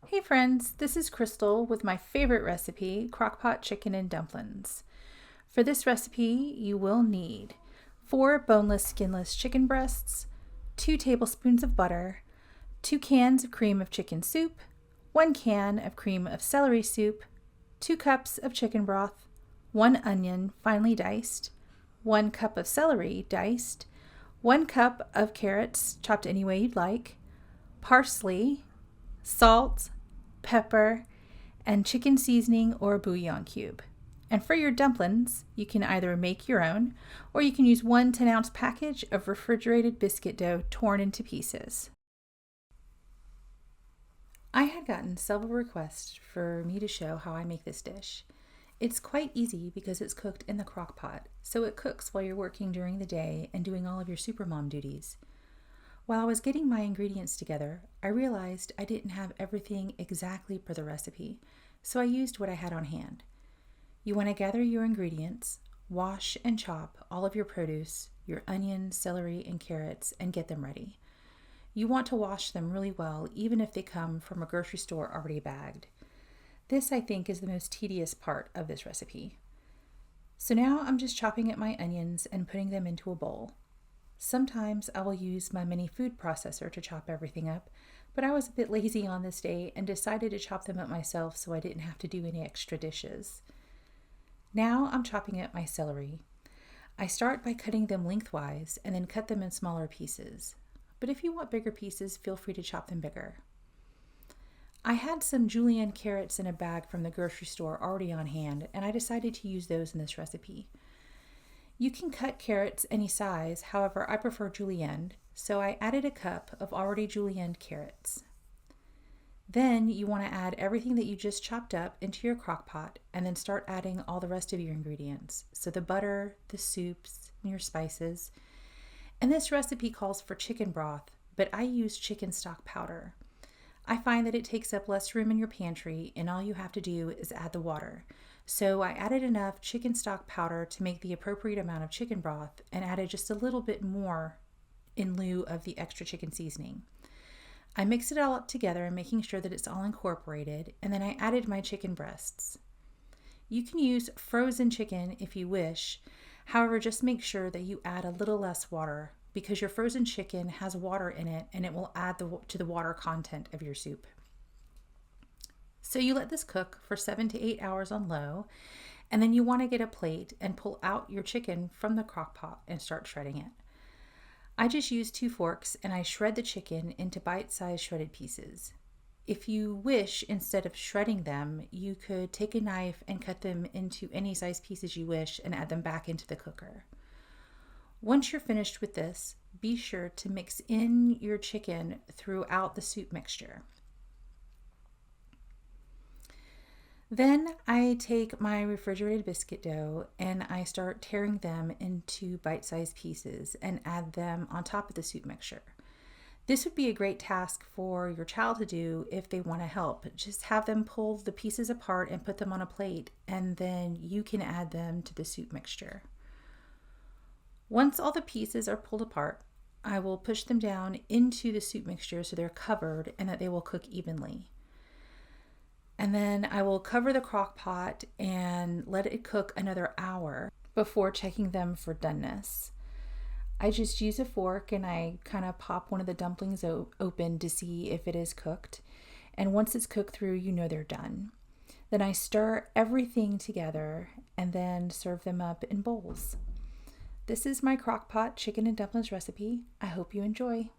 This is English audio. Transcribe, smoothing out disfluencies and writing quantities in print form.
Hey friends, this is Crystal with my favorite recipe, Crockpot Chicken and Dumplins. For this recipe, you will need 4 boneless, skinless chicken breasts, 2 tablespoons of butter, 2 cans of cream of chicken soup, 1 can of cream of celery soup, 2 cups of chicken broth, 1 onion finely diced, 1 cup of celery diced, 1 cup of carrots chopped any way you'd like, parsley, salt, pepper, and chicken seasoning or bouillon cube. And for your dumplings, you can either make your own or you can use 1 10-ounce package of refrigerated biscuit dough torn into pieces. I had gotten several requests for me to show how I make this dish. It's quite easy because it's cooked in the crock pot, so it cooks while you're working during the day and doing all of your supermom duties. While I was getting my ingredients together, I realized I didn't have everything exactly per the recipe, so I used what I had on hand. You want to gather your ingredients, wash and chop all of your produce, your onions, celery, and carrots, and get them ready. You want to wash them really well, even if they come from a grocery store already bagged. This, I think, is the most tedious part of this recipe. So now I'm just chopping up my onions and putting them into a bowl. Sometimes I will use my mini food processor to chop everything up, but I was a bit lazy on this day and decided to chop them up myself so I didn't have to do any extra dishes. Now I'm chopping up my celery. I start by cutting them lengthwise and then cut them in smaller pieces. But if you want bigger pieces, feel free to chop them bigger. I had some julienne carrots in a bag from the grocery store already on hand, and I decided to use those in this recipe. You can cut carrots any size, however I prefer julienne, so I added a cup of already julienne carrots. Then you want to add everything that you just chopped up into your crock pot and then start adding all the rest of your ingredients. So the butter, the soups, and your spices. And this recipe calls for chicken broth, but I use chicken stock powder. I find that it takes up less room in your pantry and all you have to do is add the water. So I added enough chicken stock powder to make the appropriate amount of chicken broth and added just a little bit more in lieu of the extra chicken seasoning. I mixed it all up together, making sure that it's all incorporated, and then I added my chicken breasts. You can use frozen chicken if you wish, however just make sure that you add a little less water because your frozen chicken has water in it and it will add to the water content of your soup. So you let this cook for 7 to 8 hours on low, and then you want to get a plate and pull out your chicken from the crock pot and start shredding it. I just use 2 forks and I shred the chicken into bite-sized shredded pieces. If you wish, instead of shredding them, you could take a knife and cut them into any size pieces you wish and add them back into the cooker. Once you're finished with this, be sure to mix in your chicken throughout the soup mixture. Then I take my refrigerated biscuit dough and I start tearing them into bite-sized pieces and add them on top of the soup mixture. This would be a great task for your child to do if they want to help. Just have them pull the pieces apart and put them on a plate, and then you can add them to the soup mixture. Once all the pieces are pulled apart, I will push them down into the soup mixture so they're covered and that they will cook evenly. And then I will cover the crock pot and let it cook another hour before checking them for doneness. I just use a fork and I kind of pop one of the dumplings open to see if it is cooked. And once it's cooked through, you know they're done. Then I stir everything together and then serve them up in bowls. This is my crock pot chicken and dumplings recipe. I hope you enjoy.